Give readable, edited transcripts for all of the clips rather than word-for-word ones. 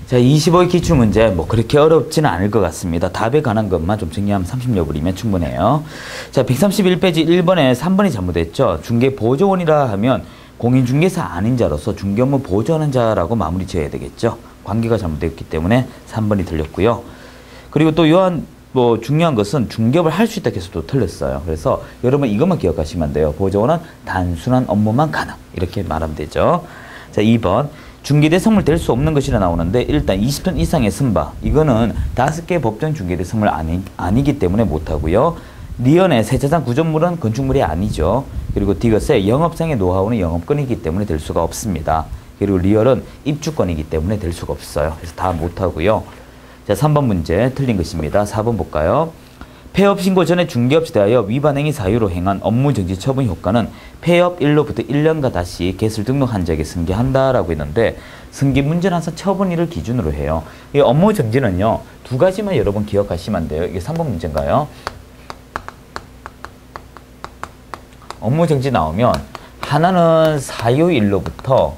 자, 25의 기출문제 뭐 그렇게 어렵지는 않을 것 같습니다. 답에 관한 것만 좀 정리하면 30여불이면 충분해요. 자, 131페이지 1번에 3번이 잘못됐죠. 중개보조원이라 하면 공인중개사 아닌 자로서 중개업무 보조하는 자라고 마무리 지어야 되겠죠. 관계가 잘못됐기 때문에 3번이 틀렸고요. 그리고 또 요한 뭐 중요한 것은 중개업을 할 수 있다 해서 또 틀렸어요. 그래서 여러분 이것만 기억하시면 돼요. 보조원은 단순한 업무만 가능. 이렇게 말하면 되죠. 자, 2번. 중개대 성물 될 수 없는 것이라 나오는데 일단 20톤 이상의 승바 이거는 5개 법정 중개대 성물 아니기 때문에 못하고요. 리언의 세차장 구조물은 건축물이 아니죠. 그리고 디귿의 영업상의 노하우는 영업권이기 때문에 될 수가 없습니다. 그리고 리얼은 입주권이기 때문에 될 수가 없어요. 그래서 다 못하고요. 자, 3번 문제 틀린 것입니다. 4번 볼까요? 폐업 신고 전에 중개업체 대하여 위반 행위 사유로 행한 업무 정지 처분 효과는 폐업 일로부터 1년간 다시 개설 등록한 자에게 승계한다라고 했는데 승계 문제는 항상 처분일을 기준으로 해요. 이 업무 정지는요. 두 가지만 여러분 기억하시면 안 돼요. 이게 3번 문제인가요? 업무 정지 나오면 하나는 사유일로부터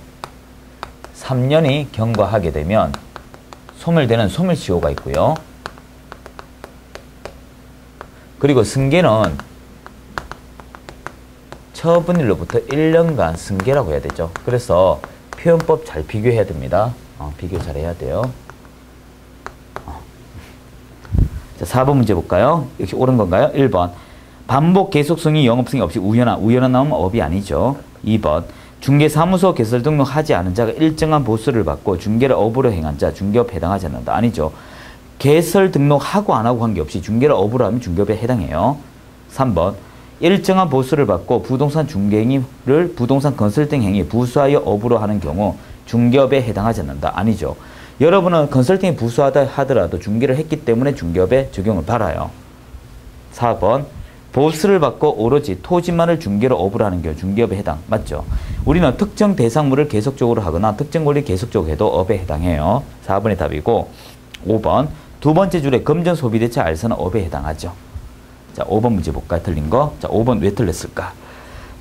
3년이 경과하게 되면 소멸되는 소멸시효가 있고요. 그리고 승계는 처분일로부터 1년간 승계라고 해야 되죠. 그래서 표현법 잘 비교해야 됩니다. 비교 잘 해야 돼요. 자, 4번 문제 볼까요? 역시 옳은 건가요? 1번. 반복 계속성이 영업성이 없이 우연한 나오면 업이 아니죠. 2번. 중개사무소 개설 등록하지 않은 자가 일정한 보수를 받고 중개를 업으로 행한 자 중개업 해당하지 않는다. 아니죠. 개설 등록하고 안 하고 관계없이 중개를 업으로 하면 중개업에 해당해요. 3번. 일정한 보수를 받고 부동산 중개 행위를 부동산 컨설팅 행위 부수하여 업으로 하는 경우 중개업에 해당하지 않는다. 아니죠. 여러분은 컨설팅에 부수하다 하더라도 중개를 했기 때문에 중개업에 적용을 받아요. 4번. 보수를 받고 오로지 토지만을 중개로 업으로 하는 경우 중개업에 해당. 맞죠? 우리는 특정 대상물을 계속적으로 하거나 특정 권리 계속적으로 해도 업에 해당해요. 4번이 답이고 5번. 두 번째 줄에 금전 소비대체 알선은 업에 해당하죠. 자, 5번 문제 볼까요? 틀린 거. 자, 5번 왜 틀렸을까?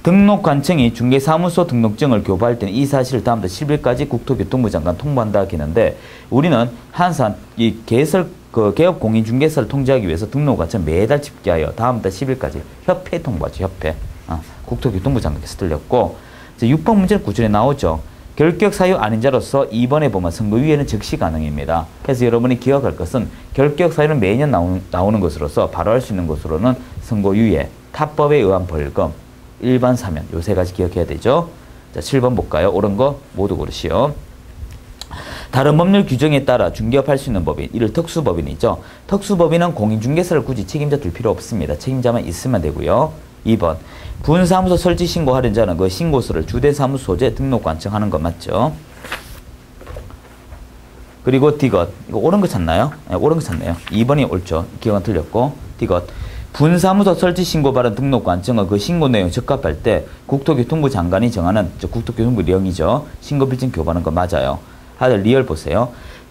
등록관청이 중개사무소 등록증을 교부할 때는 이 사실을 다음부터 10일까지 국토교통부 장관 통보한다 하겠는데 우리는 항상 이 개업 공인중개사를 통제하기 위해서 등록관청 매달 집계하여 다음부터 10일까지 협회 통보하죠. 협회. 국토교통부 장관께서 틀렸고 자, 6번 문제는 구절에 나오죠. 결격 사유 아닌 자로서 2번에 보면 선고유예는 즉시 가능입니다. 그래서 여러분이 기억할 것은 결격 사유는 매년 나오는 것으로서 바로 할 수 있는 것으로는 선고유예, 타법에 의한 벌금, 일반 사면 요 세 가지 기억해야 되죠. 자, 7번 볼까요? 옳은 거 모두 고르시오. 다른 법률 규정에 따라 중개업할 수 있는 법인, 이를 특수법인이죠. 특수법인은 공인중개사를 굳이 책임자 둘 필요 없습니다. 책임자만 있으면 되고요. 2번. 분사무소 설치 신고하는 자는 그 신고서를 주된 사무소에 등록관청하는 거 맞죠? 그리고 디귿. 이거 옳은 거 찾나요? 네, 옳은 거 찾네요. 2번이 옳죠. 기억은 틀렸고. 디귿. 분사무소 설치 신고 받은 등록관청은 그 신고 내용 적합할 때 국토교통부 장관이 정하는 국토교통부 령이죠. 신고필증 교부하는 거 맞아요. 하여튼 리얼 보세요.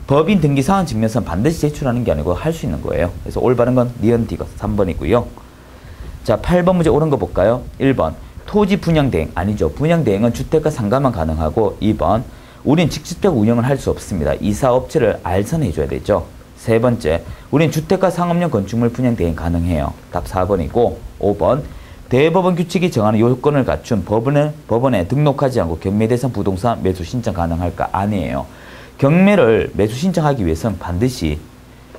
법인 등기 상환 증명서는 반드시 제출하는 게 아니고 할 수 있는 거예요. 그래서 올바른 건 니은 디귿 3번이고요. 자, 8번 문제 옳은 거 볼까요? 1번. 토지 분양 대행. 아니죠. 분양 대행은 주택과 상가만 가능하고 2번. 우린 직접적 운영을 할 수 없습니다. 이사업체를 알선해 줘야 되죠. 세 번째. 우린 주택과 상업용 건축물 분양 대행 가능해요. 답 4번이고 5번. 대법원 규칙이 정하는 요건을 갖춘 법원에 등록하지 않고 경매 대상 부동산 매수 신청 가능할까? 아니에요. 경매를 매수 신청하기 위해서는 반드시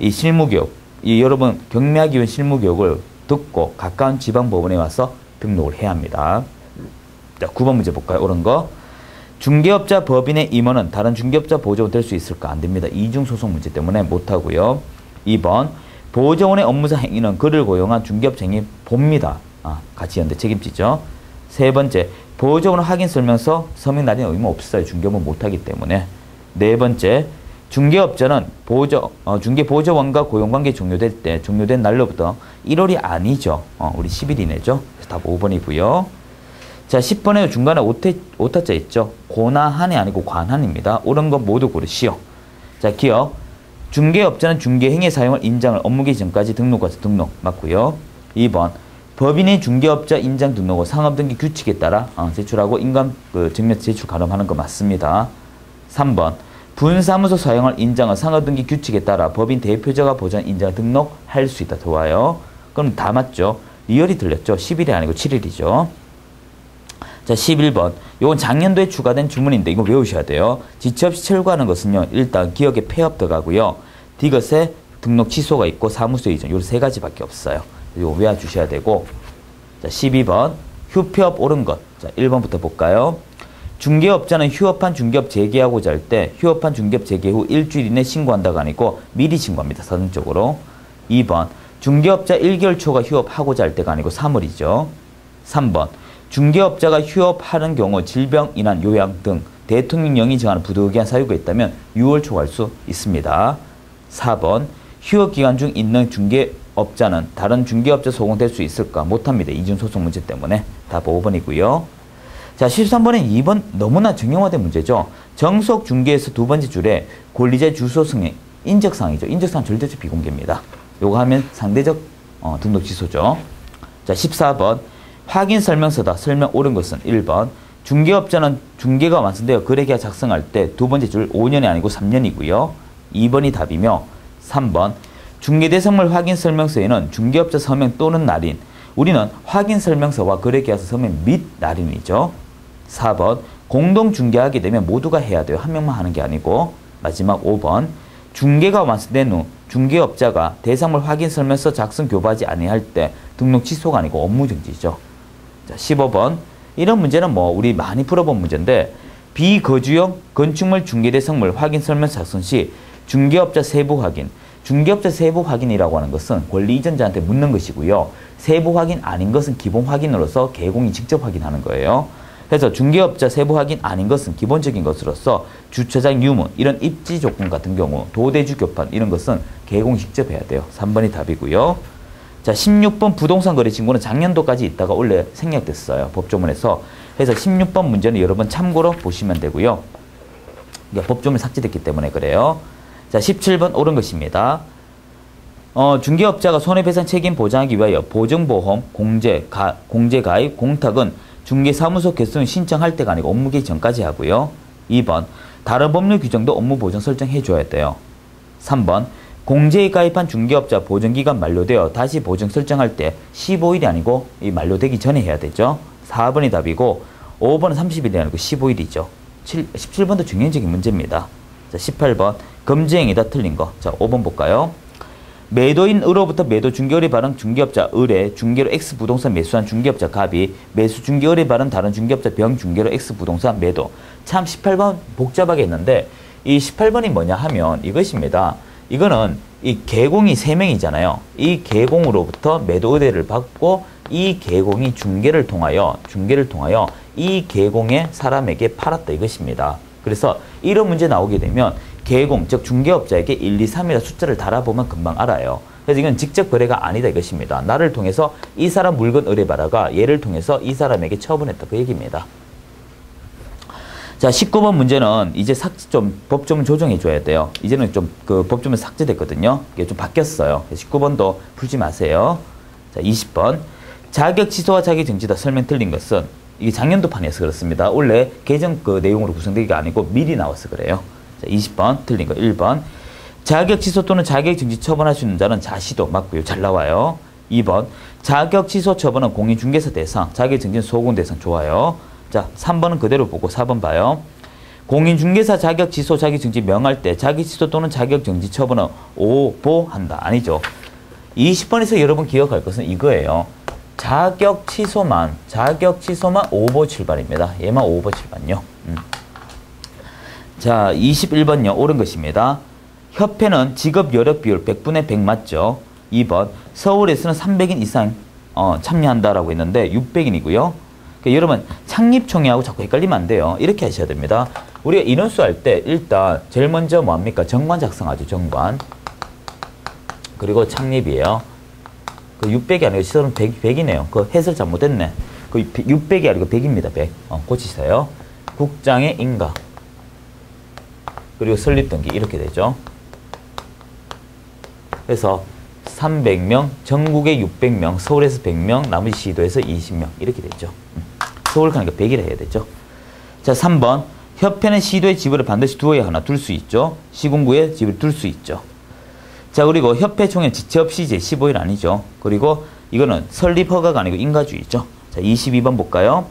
이 실무교육, 여러분 경매하기 위한 실무교육을 듣고 가까운 지방법원에 와서 등록을 해야 합니다. 자, 9번 문제 볼까요? 옳은 거. 중개업자 법인의 임원은 다른 중개업자 보조원 될 수 있을까? 안 됩니다. 이중소송 문제 때문에 못하고요. 2번. 보조원의 업무상 행위는 그를 고용한 중개업자 행위 봅니다. 같이 연대 책임지죠. 세 번째. 보조원 확인설명서 서명 날인의 의무 없어요. 중개업은 못하기 때문에. 네 번째. 중개업자는 중개보조원과 고용관계 종료된 날로부터 1월이 아니죠. 우리 10일 이내죠. 그래서 답 5번이고요. 자, 10번에 중간에 오타자 있죠. 고나한이 아니고 관한입니다. 옳은 건 모두 고르시오. 자, 기억. 중개업자는 중개행위 사용을 인장을 업무개시 전까지 등록과서 등록 맞고요. 2번. 법인의 중개업자 인장 등록 후 상업등기 규칙에 따라 제출하고 인감 증명 제출 가름하는 거 맞습니다. 3번. 분사무소 사용할 인장은 상하등기 규칙에 따라 법인 대표자가 보장 인장 등록할 수 있다. 좋아요. 그럼 다 맞죠? 리얼이 틀렸죠? 10일이 아니고 7일이죠. 자, 11번. 요건 작년도에 추가된 주문인데 이거 외우셔야 돼요. 지체 없이 철거하는 것은요. 일단 기억에 폐업 들어가고요. 디귿에 등록 취소가 있고 사무소 이전. 요 세 가지밖에 없어요. 이거 외워주셔야 되고. 자, 12번. 휴폐업 옳은 것. 자, 1번부터 볼까요? 중개업자는 휴업한 중개업 재개하고자 할 때 휴업한 중개업 재개 후 일주일 이내 신고한다가 아니고 미리 신고합니다. 사전적으로. 2번. 중개업자 1개월 초가 휴업하고자 할 때가 아니고 3월이죠. 3번. 중개업자가 휴업하는 경우 질병, 인한, 요양 등 대통령령이 정하는 부득이한 사유가 있다면 6월 초가 할 수 있습니다. 4번. 휴업 기간 중 있는 중개업자는 다른 중개업자 소송될 수 있을까? 못합니다. 이중소송 문제 때문에. 답 5번이고요. 자, 13번엔 2번 너무나 정형화된 문제죠. 정속 중개에서 두 번째 줄에 권리자의 주소 승인, 인적사항이죠. 인적사항 절대적 비공개입니다. 요거 하면 상대적 등록 취소죠. 자, 14번. 확인 설명서다. 설명 옳은 것은 1번. 중개업자는 중개가 완성되어 거래계약 작성할 때 두 번째 줄 5년이 아니고 3년이고요. 2번이 답이며 3번. 중개대상물 확인 설명서에는 중개업자 서명 또는 날인. 우리는 확인 설명서와 거래계약서 서명 및 날인이죠. 4번. 공동 중개하게 되면 모두가 해야 돼요. 한 명만 하는 게 아니고. 마지막 5번. 중개가 완성된 후 중개업자가 대상물 확인 설명서 작성 교부하지 아니할 때 등록 취소가 아니고 업무 정지죠. 자, 15번. 이런 문제는 뭐 우리 많이 풀어본 문제인데 비거주용 건축물 중개대상물 확인 설명서 작성 시 중개업자 세부 확인. 중개업자 세부 확인이라고 하는 것은 권리 이전자한테 묻는 것이고요. 세부 확인 아닌 것은 기본 확인으로서 개공이 직접 확인하는 거예요. 그래서 중개업자 세부 확인 아닌 것은 기본적인 것으로서 주차장 유무, 이런 입지 조건 같은 경우, 도대주 교판 이런 것은 개공이 직접 해야 돼요. 3번이 답이고요. 자, 16번 부동산 거래 신고는 작년도까지 있다가 원래 생략됐어요. 법조문에서. 그래서 16번 문제는 여러분 참고로 보시면 되고요. 법조문이 삭제됐기 때문에 그래요. 자, 17번 옳은 것입니다. 중개업자가 손해배상 책임 보장하기 위하여 보증보험, 공제가입, 공탁은 중개사무소 개수는 신청할 때가 아니고 업무 개시 전까지 하고요. 2번. 다른 법률 규정도 업무 보증 설정해 줘야 돼요. 3번. 공제에 가입한 중개업자 보증기간 만료되어 다시 보증 설정할 때 15일이 아니고 이 만료되기 전에 해야 되죠. 4번이 답이고 5번은 30일이 아니고 15일이죠. 17번도 중요적인 문제입니다. 자, 18번. 금지행위다 틀린 거. 자, 5번 볼까요? 매도인으로부터 매도 중개의뢰 받은 중개업자 의뢰, 중개로 X 부동산 매수한 중개업자 갑이, 매수 중개의뢰 받은 다른 중개업자 병 중개로 X 부동산 매도. 참 18번 복잡하게 했는데 이 18번이 뭐냐 하면 이것입니다. 이거는 이 개공이 3명이잖아요. 이 개공으로부터 매도 의뢰를 받고 이 개공이 중개를 통하여 이 개공의 사람에게 팔았다 이것입니다. 그래서 이런 문제 나오게 되면 개공, 즉 중개업자에게 1, 2, 3이라 숫자를 달아보면 금방 알아요. 그래서 이건 직접 거래가 아니다 이것입니다. 나를 통해서 이 사람 물건 의뢰받아가 얘를 통해서 이 사람에게 처분했다 그 얘기입니다. 자, 19번 문제는 이제 법조문 조정해 줘야 돼요. 이제는 좀 그 법조문 삭제됐거든요. 이게 좀 바뀌었어요. 19번도 풀지 마세요. 자, 20번. 자격 취소와 자격 정지다 설명 틀린 것은 이게 작년도 판이어서 그렇습니다. 원래 개정 그 내용으로 구성되기가 아니고 미리 나와서 그래요. 자, 20번 틀린 거 1번. 자격 취소 또는 자격 정지 처분할 수 있는 자는 자시도 맞고요. 잘 나와요. 2번. 자격 취소 처분은 공인중개사 대상, 자격 정지는 소공 대상 좋아요. 자, 3번은 그대로 보고 4번 봐요. 공인중개사 자격 취소, 자격 정지 명할 때 자격 취소 또는 자격 정지 처분은 오보한다. 아니죠. 20번에서 여러분 기억할 것은 이거예요. 자격 취소만 오보 출발입니다. 얘만 오보 출발요. 자, 21번요. 옳은 것입니다. 협회는 직업 여력 비율 100분의 100 맞죠? 2번. 서울에서는 300인 이상 참여한다라고 했는데 600인이고요. 그러니까 여러분 창립총회하고 자꾸 헷갈리면 안 돼요. 이렇게 하셔야 됩니다. 우리가 인원수 할 때 일단 제일 먼저 뭐합니까? 정관 작성하죠. 정관. 그리고 창립이에요. 그 600이 아니고 시설은 100이네요. 그 해설 잘못했네. 그 600이 아니고 100입니다. 100. 고치세요. 국장의 인가. 그리고 설립 등기 이렇게 되죠. 그래서 300명, 전국에 600명, 서울에서 100명, 나머지 시도에서 20명 이렇게 되죠. 서울 가니까 100이라 해야 되죠. 자, 3번. 협회는 시도의 지분을 반드시 두어야 하나 둘 수 있죠. 시군구에 지분을 둘 수 있죠. 자, 그리고 협회 총회 지체 없이 제15일 아니죠. 그리고 이거는 설립 허가가 아니고 인가주의죠. 자, 22번 볼까요?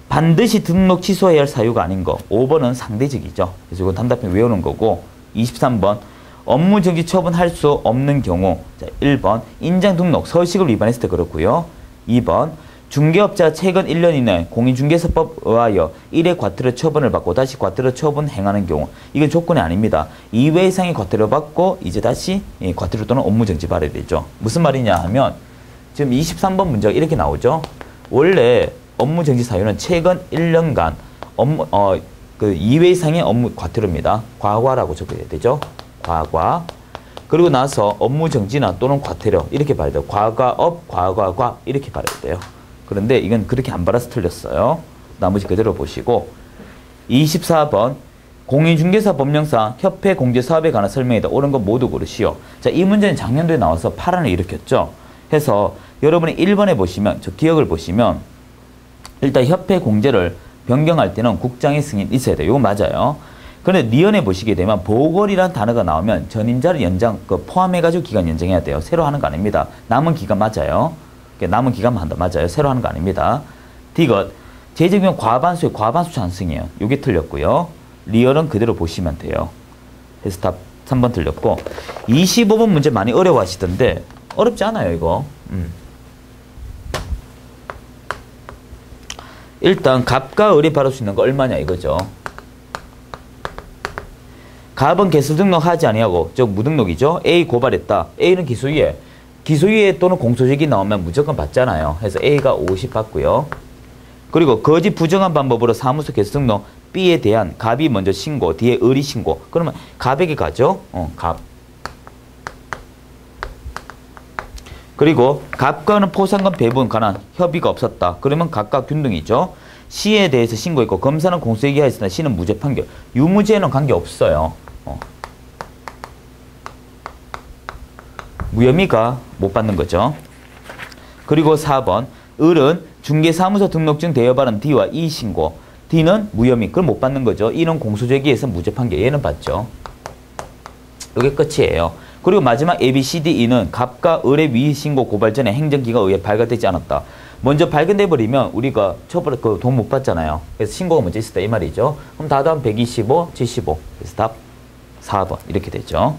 반드시 등록 취소해야 할 사유가 아닌 거. 5번은 상대적이죠. 그래서 이건 단답형 외우는 거고. 23번 업무 정지 처분할 수 없는 경우. 자, 1번 인장 등록 서식을 위반했을 때 그렇고요. 2번 중개업자가 최근 1년 이내 공인중개사법 의하여 1회 과태료 처분을 받고 다시 과태료 처분 행하는 경우. 이건 조건이 아닙니다. 2회 이상의 과태료 받고 이제 다시 과태료 또는 업무 정지 받아야 되죠. 무슨 말이냐 하면 지금 23번 문제가 이렇게 나오죠. 원래 업무 정지 사유는 최근 1년간 그 2회 이상의 업무 과태료입니다. 과과라고 적어야 되죠. 과과. 그리고 나서 업무 정지나 또는 과태료 이렇게 봐야 돼요. 과과업, 과과과 이렇게 봐야 돼요. 그런데 이건 그렇게 안 받아서 틀렸어요. 나머지 그대로 보시고 24번 공인중개사 법령상 협회 공제 사업에 관한 설명이다. 옳은 거 모두 고르시오. 자, 이 문제는 작년도에 나와서 파란을 일으켰죠. 해서 여러분이 1번에 보시면 저 기억을 보시면 일단 협회 공제를 변경할 때는 국장의 승인 있어야 돼요. 이거 맞아요. 그런데 니은에 보시게 되면 보궐이라는 단어가 나오면 전임자를 연장 포함해가지고 기간 연장해야 돼요. 새로 하는 거 아닙니다. 남은 기간 맞아요. 남은 기간만 한다. 맞아요. 새로 하는 거 아닙니다. 디귿 재적용 과반수의 과반수 찬승이에요. 이게 틀렸고요. 리얼은 그대로 보시면 돼요. 그래서 답 3번 틀렸고 25번 문제 많이 어려워하시던데 어렵지 않아요. 이거. 일단 갑과 을이 받을 수 있는 거 얼마냐 이거죠. 갑은 개수 등록하지 아니하고 즉 무등록이죠. A 고발했다. A는 기소유예. 기소유예 또는 공소시효기 나오면 무조건 받잖아요. 그래서 A가 50 받고요. 그리고 거짓 부정한 방법으로 사무소 개수 등록 B에 대한 갑이 먼저 신고 뒤에 을이 신고. 그러면 갑에게 가죠. 갑. 그리고 갑과는 포상금 배분 관한 협의가 없었다. 그러면 갑과 균등이죠. C에 대해서 신고했고 검사는 공소시효기하였으나 C는 무죄 판결. 유무죄는 관계없어요. 무혐의가 못 받는 거죠. 그리고 4번 을은 중개사무소 등록증 대여 발행 D와 E 신고. D는 무혐의. 그걸 못 받는 거죠. E는 공소시효기에서 무죄 판결. 얘는 받죠. 이게 끝이에요. 그리고 마지막 A, B, C, D, E는 갑과 을의 위의 신고 고발 전에 행정기관에 의해 발각되지 않았다. 먼저 발견돼 버리면 우리가 처벌 돈 못 받잖아요. 그래서 신고가 먼저 있었다 이 말이죠. 그럼 답은 125, 75. 그래서 답 4번 이렇게 되죠.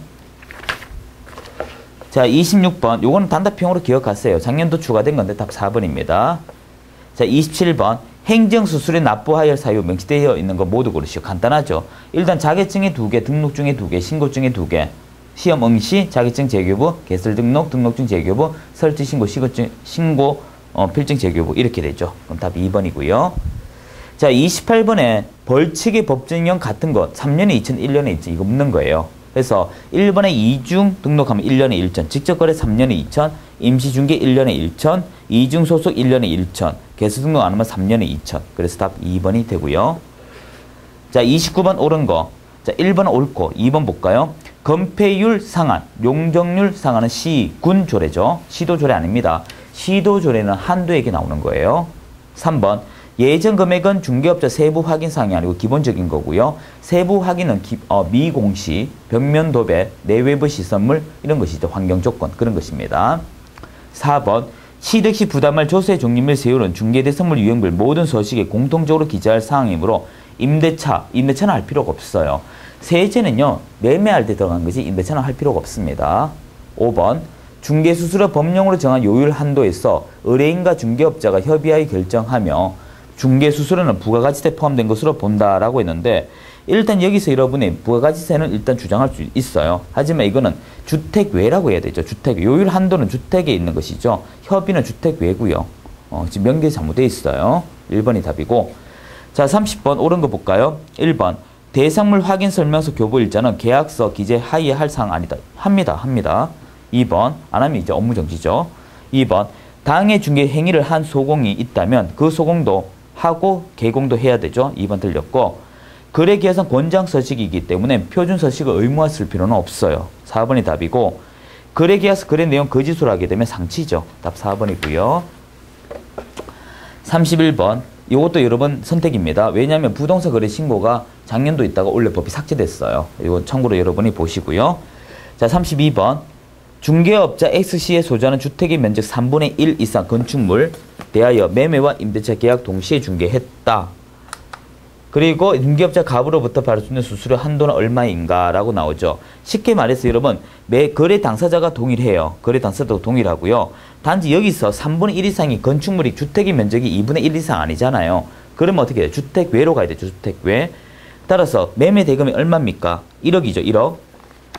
자, 26번. 요거는 단답형으로 기억하세요. 작년도 추가된 건데 답 4번입니다. 자, 27번. 행정수수료 납부하여야 할 사유 명시되어 있는 거 모두 고르시오. 간단하죠. 일단 자격증에 2개, 등록증에 2개, 신고증에 2개. 시험 응시, 자격증 재교부, 개설 등록, 등록증 재교부, 설치 신고, 필증 재교부 이렇게 되죠. 그럼 답 2번이고요. 자, 28번에 벌칙의 법정형 같은 것 3년에 2천, 1년에 2천 이거 묻는 거예요. 그래서 1번에 이중 등록하면 1년에 1천, 직접거래 3년에 2천, 임시중개 1년에 1천, 이중 소속 1년에 1천, 개수 등록 안 하면 3년에 2천. 그래서 답 2번이 되고요. 자, 29번 옳은 거. 자, 1번 옳고 2번 볼까요? 건폐율 상한, 용적률 상한은 시군 조례죠. 시도 조례 아닙니다. 시도 조례는 한도에게 나오는 거예요. 3번 예정 금액은 중개업자 세부 확인 사항이 아니고 기본적인 거고요. 세부 확인은 미공시, 벽면 도배, 내외부 시설물 이런 것이죠. 환경 조건 그런 것입니다. 4번 취득 시 부담할 조세 종립 세율은 중개대선물 유형별 모든 서식에 공통적으로 기재할 사항이므로 임대차는 할 필요가 없어요. 세제는요 매매할 때 들어간 거지 임대차는 할 필요가 없습니다. 5번 중개수수료 법령으로 정한 요율 한도에서 의뢰인과 중개업자가 협의하여 결정하며 중개수수료는 부가가치세에 포함된 것으로 본다라고 했는데 일단 여기서 여러분이 부가가치세는 일단 주장할 수 있어요. 하지만 이거는 주택외라고 해야 되죠. 주택외. 요율 한도는 주택에 있는 것이죠. 협의는 주택외고요. 지금 명기에 잘못되어 있어요. 1번이 답이고. 자, 30번 옳은 거 볼까요? 1번 대상물 확인 설명서 교부 일자는 계약서 기재 하에 할 사항 아니다. 합니다. 2번 안 하면 이제 업무 정지죠. 2번 당해 중개 행위를 한 소공이 있다면 그 소공도 하고 개공도 해야 되죠. 2번 틀렸고 거래 계약상 권장 서식이기 때문에 표준 서식을 의무화쓸 필요는 없어요. 4번이 답이고 거래 계약서 거래 내용 거짓으로 하게 되면 상치죠. 답 4번이고요. 31번 이것도 여러분 선택입니다. 왜냐하면 부동산 거래 신고가 작년도 있다가 올해 법이 삭제됐어요. 이거 참고로 여러분이 보시고요. 자, 32번. 중개업자 X씨의 소유하는 주택의 면적 3분의 1 이상 건축물 대하여 매매와 임대차 계약 동시에 중개했다. 그리고 중개업자 갑으로부터 받을 수 있는 수수료 한도는 얼마인가 라고 나오죠. 쉽게 말해서 여러분, 매 거래 당사자가 동일해요. 거래 당사자도 동일하고요. 단지 여기서 3분의 1 이상이 건축물이 주택의 면적이 2분의 1 이상 아니잖아요. 그러면 어떻게 해요? 주택 외로 가야 되죠. 주택 외. 따라서 매매 대금이 얼마입니까? 1억이죠. 1억.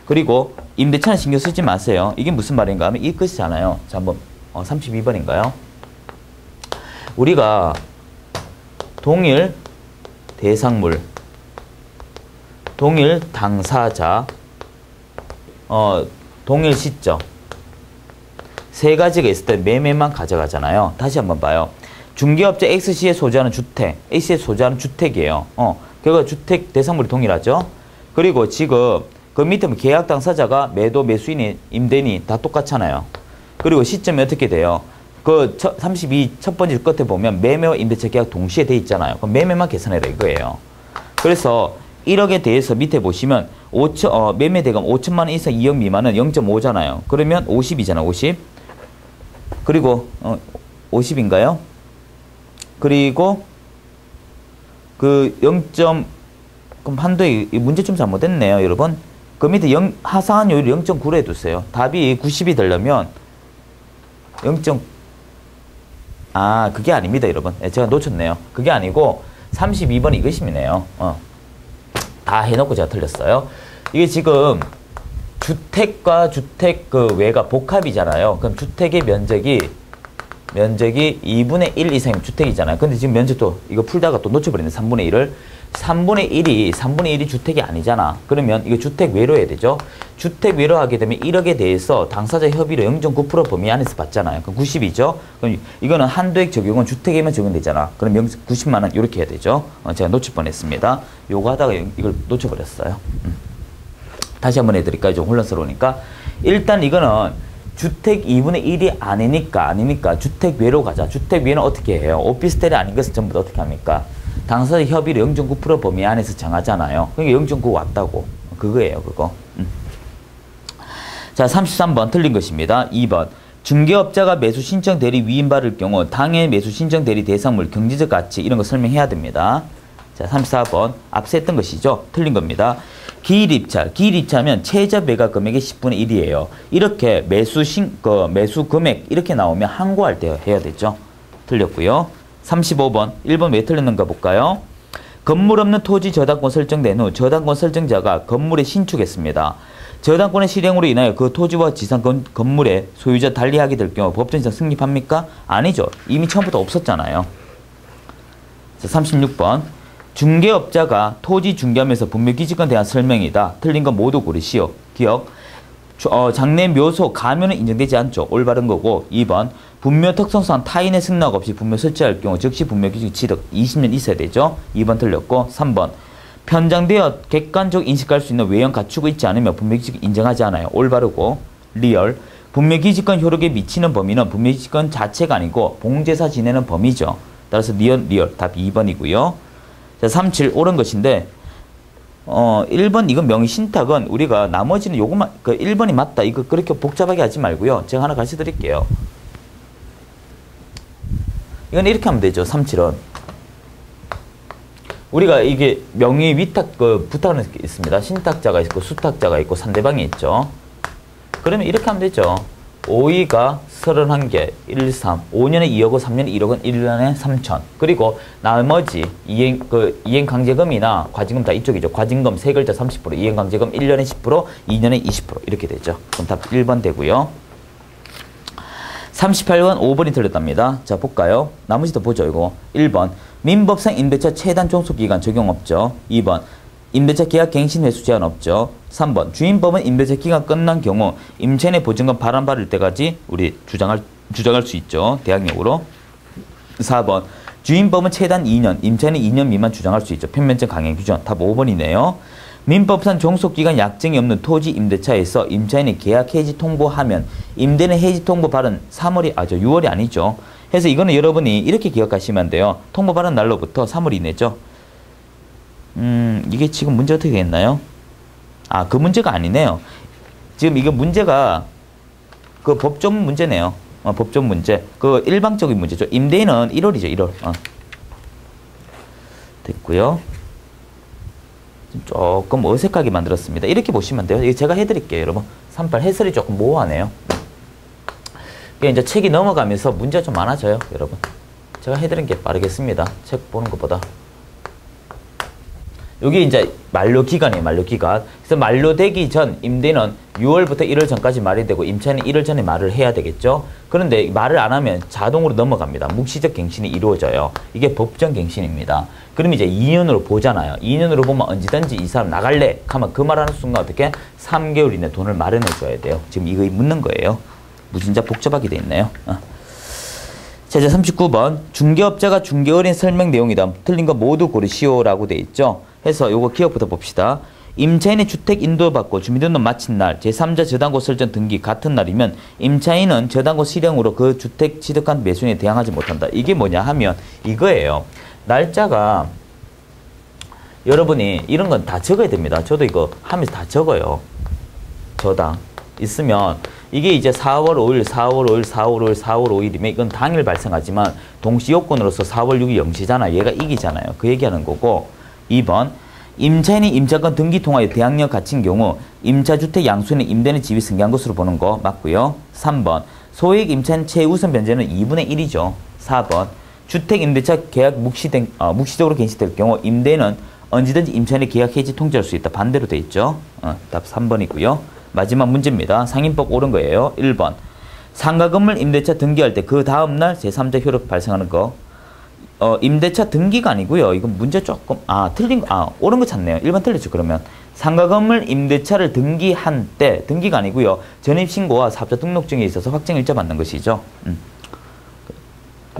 그리고 임대차는 신경 쓰지 마세요. 이게 무슨 말인가 하면 이 끝이잖아요. 자, 한번 32번인가요? 우리가 동일 대상물, 동일 당사자, 동일 시점 세 가지가 있을 때 매매만 가져가잖아요. 다시 한번 봐요. 중개업자 X씨의 소유하는 주택, A씨의 소유하는 주택이에요. 그리고 주택 대상물이 동일하죠. 그리고 지금 그 밑에 계약 당사자가 매도, 매수인이, 임대인이 다 똑같잖아요. 그리고 시점이 어떻게 돼요? 그 32 첫 번째 끝에 보면 매매와 임대차 계약 동시에 돼 있잖아요. 그럼 매매만 계산해라 이거예요. 그래서 1억에 대해서 밑에 보시면 매매 대금 5천만 원 이상 2억 미만은 0.5잖아요. 그러면 50이잖아. 50. 그리고 50인가요? 그리고 그 0. 그럼 한도에 문제 좀 잘못했네요, 여러분. 그 밑에 하상한 요율 0.9로 해두세요. 답이 90이 되려면 0. 그게 아닙니다, 여러분. 제가 놓쳤네요. 그게 아니고 32번 이것이네요. 다 해놓고 제가 틀렸어요. 이게 지금 주택과 주택 그 외가 복합이잖아요. 그럼 주택의 면적이 2분의 1 이상이면 주택이잖아요. 근데 지금 면적도 이거 풀다가 또 놓쳐버렸네. 3분의 1을. 3분의 1이 주택이 아니잖아. 그러면 이거 주택 외로 해야 되죠. 주택 외로 하게 되면 1억에 대해서 당사자 협의로 0.9% 범위 안에서 받잖아요. 그럼 90이죠. 그럼 이거는 한도액 적용은 주택에만 적용되잖아. 그럼 90만 원 이렇게 해야 되죠. 제가 놓칠 뻔했습니다. 요거 하다가 이걸 놓쳐버렸어요. 다시 한번 해드릴까요? 좀 혼란스러우니까. 일단 이거는 주택 2분의 1이 아니니까 주택 외로 가자. 주택 외는 어떻게 해요? 오피스텔이 아닌 것은 전부 다 어떻게 합니까? 당사자 협의를 0.9% 범위 안에서 정하잖아요. 그러니까 0.9 왔다고. 그거예요, 그거. 자, 33번 틀린 것입니다. 2번. 중개업자가 매수 신청 대리 위임받을 경우 당해 매수 신청 대리 대상물, 경제적 가치 이런 거 설명해야 됩니다. 자, 34번. 앞서 했던 것이죠. 틀린 겁니다. 기일입차하면 최저 매각 금액의 10분의 1이에요. 이렇게 매수 금액 이렇게 나오면 항고할 때 해야 되죠. 틀렸고요. 35번. 1번 왜 틀렸는가 볼까요? 건물 없는 토지 저당권 설정된 후 저당권 설정자가 건물에 신축했습니다. 저당권의 실행으로 인하여 그 토지와 지상 건물의 소유자 달리하게 될 경우 법정상 성립합니까? 아니죠. 이미 처음부터 없었잖아요. 자, 36번. 중개업자가 토지 중개하면서 분묘기지권에 대한 설명이다. 틀린 건 모두 고르시오. 기억. 장래 묘소 가면은 인정되지 않죠. 올바른 거고. 2번. 분묘 특성상 타인의 승낙 없이 분묘 설치할 경우 즉시 분묘기지 취득 20년 있어야 되죠. 2번 틀렸고. 3번. 편장되어 객관적 인식할 수 있는 외형 갖추고 있지 않으면 분묘기지 인정하지 않아요. 올바르고. 리얼. 분묘기지권 효력에 미치는 범위는 분묘기지권 자체가 아니고 봉제사 지내는 범위죠. 따라서 리얼 답 2번이고요. 자, 37 옳은 것인데 1번 이건 명의신탁은 우리가 나머지는 요것만 1번이 맞다. 이거 그렇게 복잡하게 하지 말고요. 제가 하나 가르쳐 드릴게요. 이건 이렇게 하면 되죠. 37은. 우리가 이게 명의 위탁 부탁은 있습니다. 신탁자가 있고 수탁자가 있고 상대방이 있죠. 그러면 이렇게 하면 되죠. 5위가 31개, 1, 3, 5년에 2억원, 3년에 1억원, 1년에 3천. 그리고 나머지 이행강제금이나 과징금 다 이쪽이죠. 과징금 3글자 30%, 이행강제금 1년에 10%, 2년에 20% 이렇게 되죠. 그럼 답 1번 되고요. 38번 5번이 틀렸답니다. 자, 볼까요? 나머지도 보죠. 이거 1번 민법상 임대차 최단 종속기간 적용 없죠. 2번 임대차 계약 갱신 회수 제한 없죠. 3번 주임법은 임대차 기간 끝난 경우 임차인의 보증금 발환받을 때까지 우리 주장할 수 있죠. 대항력으로. 4번 주임법은 최단 2년, 임차인은 2년 미만 주장할 수 있죠. 평면적 강행 규정. 답 5번이네요. 민법상 종속기간 약정이 없는 토지 임대차에서 임차인이 계약 해지 통보하면 임대는 해지 통보 발은 6월이 아니죠. 그래서 이거는 여러분이 이렇게 기억하시면 돼요. 통보 발은 날로부터 3월 이내죠. 이게 지금 문제 어떻게 됐나요? 아, 그 문제가 아니네요. 지금 이거 문제가 그 법조 문제네요. 법조 문제. 그 일방적인 문제죠. 임대인은 1월이죠, 1월. 됐고요. 조금 어색하게 만들었습니다. 이렇게 보시면 돼요. 이거 제가 해드릴게요, 여러분. 38 해설이 조금 모호하네요. 이제 책이 넘어가면서 문제가 좀 많아져요, 여러분. 제가 해드린 게 빠르겠습니다. 책 보는 것보다. 여기 이제 만료 기간이에요, 만료 기간. 그래서 만료되기 전 임대는 6월부터 1월 전까지 말이 되고 임차인은 1월 전에 말을 해야 되겠죠. 그런데 말을 안 하면 자동으로 넘어갑니다. 묵시적 갱신이 이루어져요. 이게 법정 갱신입니다. 그럼 이제 2년으로 보잖아요. 2년으로 보면 언제든지 이 사람 나갈래 하면 그 말하는 순간 어떻게 3개월 이내 돈을 마련해 줘야 돼요. 지금 이거 묻는 거예요. 무진자 복잡하게 돼 있네요. 자, 이제 39번. 중개업자가 중개어린 설명 내용이다. 틀린 거 모두 고르시오라고 돼 있죠. 해서 요거 기억부터 봅시다. 임차인의 주택 인도받고 주민등록 마친 날 제3자 저당고 설정 등기 같은 날이면 임차인은 저당고 실형으로 그 주택 취득한 매수인에 대항하지 못한다. 이게 뭐냐 하면 이거예요. 날짜가 여러분이 이런 건 다 적어야 됩니다. 저도 이거 하면서 다 적어요. 저당 있으면 이게 이제 4월 5일, 4월 5일, 4월 5일, 4월 5일이면 이건 당일 발생하지만 동시 요건으로서 4월 6일 0시잖아. 얘가 이기잖아요. 그 얘기하는 거고. 2번 임차인이 임차권 등기 통화에 대항력 갖춘 경우 임차주택 양수인의 임대인의 지위 승계한 것으로 보는 거 맞고요. 3번 소액 임차인 최우선 변제는 2분의 1이죠. 4번 주택 임대차 계약 묵시적으로 갱신될 경우 임대인은 언제든지 임차인의 계약 해지 통지할 수 있다. 반대로 돼 있죠. 답 3번이고요. 마지막 문제입니다. 상인법 옳은 거예요. 1번 상가 건물 임대차 등기할 때 그 다음날 제3자 효력 발생하는 거. 임대차 등기가 아니고요. 이건 문제 조금 틀린 거 옳은 거 찾네요. 1번 틀렸죠. 그러면 상가 건물 임대차를 등기한 때 등기가 아니고요. 전입신고와 사업자 등록증에 있어서 확정일자 받는 것이죠.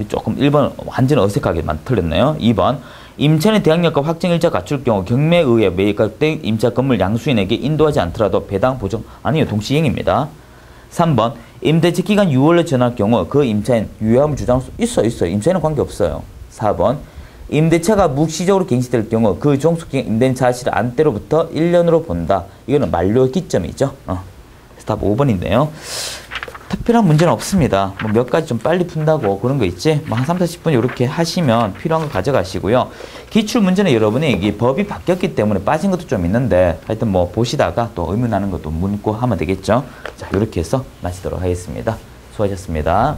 조금 1번 완전 어색하게 틀렸네요. 2번 임차인의 대항력과 확정일자 갖출 경우 경매에 의해 매입된 임차 건물 양수인에게 인도하지 않더라도 배당 보정 아니요. 동시행입니다. 3번 임대차 기간 6월로 전할 경우 그 임차인 유효함을 주장할 수 있어요. 임차인은 관계없어요. 4번 임대차가 묵시적으로 갱신될 경우 그 종속기간 임대인 사실 안때로부터 1년으로 본다. 이거는 만료 기점이죠. 그래서 답 5번인데요. 특별한 문제는 없습니다. 뭐 몇 가지 좀 빨리 푼다고 그런 거 있지? 뭐 한 3, 40분 이렇게 하시면 필요한 거 가져가시고요. 기출 문제는 여러분이 이게 법이 바뀌었기 때문에 빠진 것도 좀 있는데 하여튼 뭐 보시다가 또 의문나는 것도 묻고 하면 되겠죠. 자, 이렇게 해서 마치도록 하겠습니다. 수고하셨습니다.